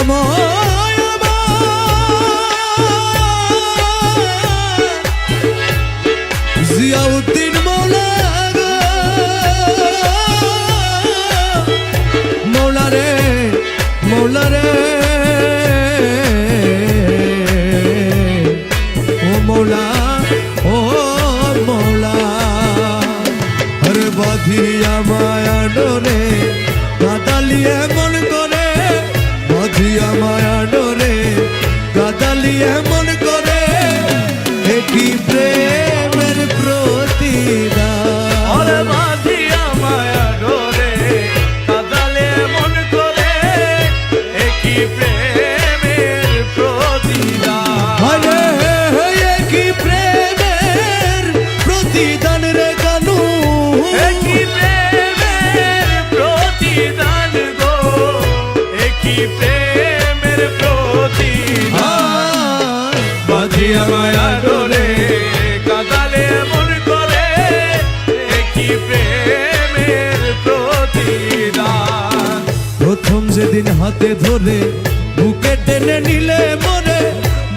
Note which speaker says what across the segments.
Speaker 1: দয়াময় জিয়াউদ্দিন মৌলা মৌলা রে মৌলা রে ও মৌলা ও মৌলা হরে বাঁধিয়া মায়া ডোরে গাদালিয়ে মন করে বাঁধিয়া মায়া ডোরে গাদালিয়ে মন করে একই প্রেমের প্রতিদান
Speaker 2: ওরে বাঁধিয়া মায়া ডোরে কাঁদালে মন করে একই প্রেমের প্রতিদান
Speaker 1: হরে একই প্রেমের প্রতিদান রে কানু
Speaker 2: একই প্রেমের প্রতিদান গো একই প্রেমের প্রতিদান বাঁধিয়া মায়া ডোরে কাঁদালে মন করে একই প্রেমের প্রতিদান
Speaker 1: প্রথম যেদিন হাতে ধরে বুকে টেনে নিলে মনে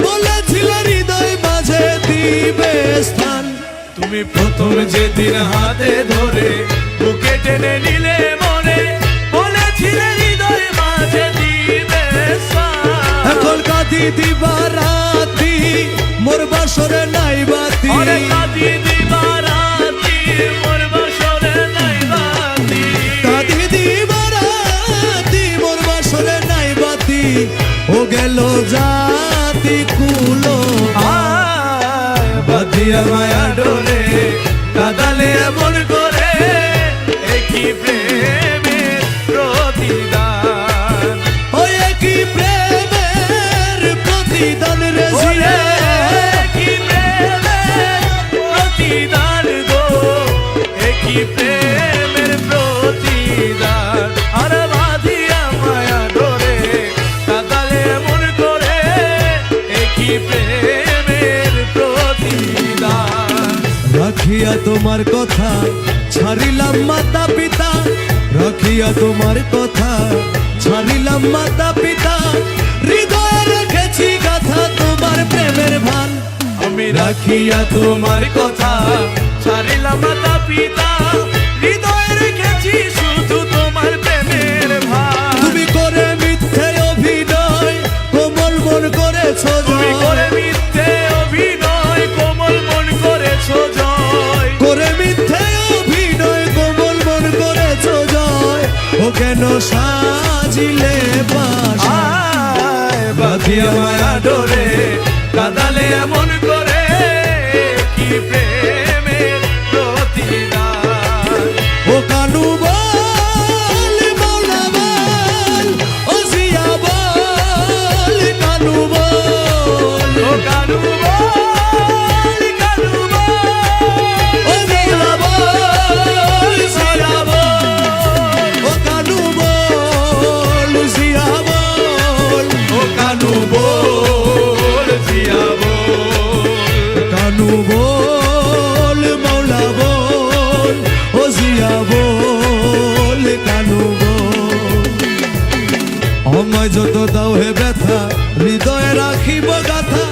Speaker 1: বলেছিল হৃদয় মাঝে দিবে স্থান
Speaker 2: তুমি প্রথম যেদিন হাতে ধরে বুকে টেনে নিলে মনে বলেছিলে হৃদয় মাঝে দিবে স্থান।
Speaker 1: এখন কাঁদি দিবা রাতি মোর বাসরে নাই বাতি
Speaker 2: ওরে কাঁদি দিবা রাতি মোর বাসরে নাই বাতি
Speaker 1: কাঁদি দিবা রাতি মোর বাসরে নাই বাতি ও গেল জাতি কুলো
Speaker 2: আয় বাঁধিয়া মায়া ডোরে কাঁদালে মন করে একই প্রেমের প্রতিদান
Speaker 1: ওই একই প্রেমের প্রতিদান রে
Speaker 2: ওরে
Speaker 1: জিয়া
Speaker 2: একই প্রেমের প্রতিদান গো একই প্রেমের প্রতিদান আর বাঁধিয়া মায়া ডোরে কাঁদালে মন করে একই প্রেমের প্রতিদান
Speaker 1: রাখিয়া তোমার কথা ছাড়িলাম মাতা পিতা রাখিয়া তোমার কথা ছাড়িলাম মাতা পিতা হৃদয়ে রেখেছি গাথা তোমার প্রেমের ভান
Speaker 2: আমি রাখিয়া তোমার কথা ছাড়িলাম মাতা পিতা হৃদয়ে রেখেছি শুধু তোমার প্রেমের ভান
Speaker 1: তুমি করে মিথ্যে অভিনয় কোমল মন করেছো
Speaker 2: তুমি
Speaker 1: জয়
Speaker 2: করে মিথ্যে অভিনয় কোমল মন করেছো জয়
Speaker 1: করে মিথ্যে অভিনয় কোমল মন করেছো জয় ও কেন সাজিলে বাসা
Speaker 2: আয় বাঁধিয়া মায়া ডোরে কাঁদালে মন করে কি প্রেমের প্রতিদান
Speaker 1: ও কানু বল মৌলা বল ও জিয়া বল কানু বল
Speaker 2: ও কানু বল কানু বল
Speaker 1: ও জিয়া বল জিয়া বল ও কানু বল জিয়া বল
Speaker 2: ও কানু বল জিয়া বল
Speaker 1: কানু বল মৌলা বল ও জিয়া বল কানু বল আমায় যত দাও হে ব্যথা হৃদয়ে রাখিব গাথা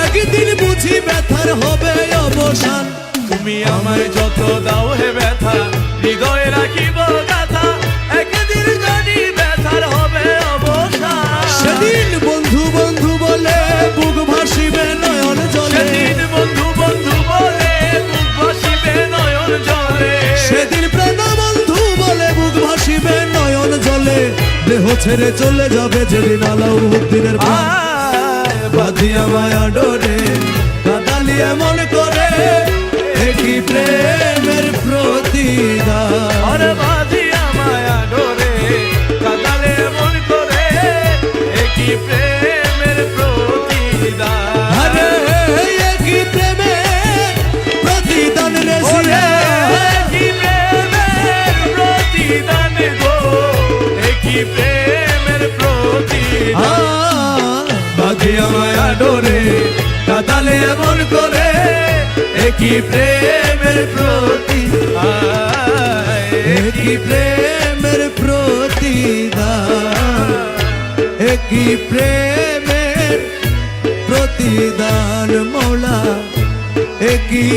Speaker 1: একদিন বুঝি ব্যথার হবে অবসান
Speaker 2: তুমি আমায় যত দাও হে ব্যথা হৃদয়ে রাখিব গাথা একদিন জানি ব্যথার হবে অবসান
Speaker 1: সেদিন বন্ধু বন্ধু বলে বুক ভাসিবে নয়ন জলে
Speaker 2: সেদিন বন্ধু বন্ধু বলে বুক ভাসিবে নয়ন জলে
Speaker 1: সেদিন প্রেম বন্ধু বলে বুক ভাসিবে নয়ন জলে দেহ ছেড়ে চলে যাবে যেদিন আলাউদ্দিনের প্রাণ
Speaker 2: আয়
Speaker 1: বাঁধিয়া মায়া ডোরে কাঁদালিয়ে মন করে একই প্রেমের প্রতিদান
Speaker 2: ওরে বাঁধিয়া মায়া ডোরে কাঁদালে মন করে একই প্রেমের প্রতিদান
Speaker 1: আরে একই প্রেমের প্রতিদান রে
Speaker 2: ওরে
Speaker 1: জিয়া
Speaker 2: একই প্রেমের প্রতিদান গো একই প্রেমের প্রতিদান
Speaker 1: বাঁধিয়া মায়া ডোরে কাঁদালে মন করে একই প্রেমের প্রতিদান একই প্রেমের প্রতিদান একই প্রেমের প্রতিদান মৌলা একই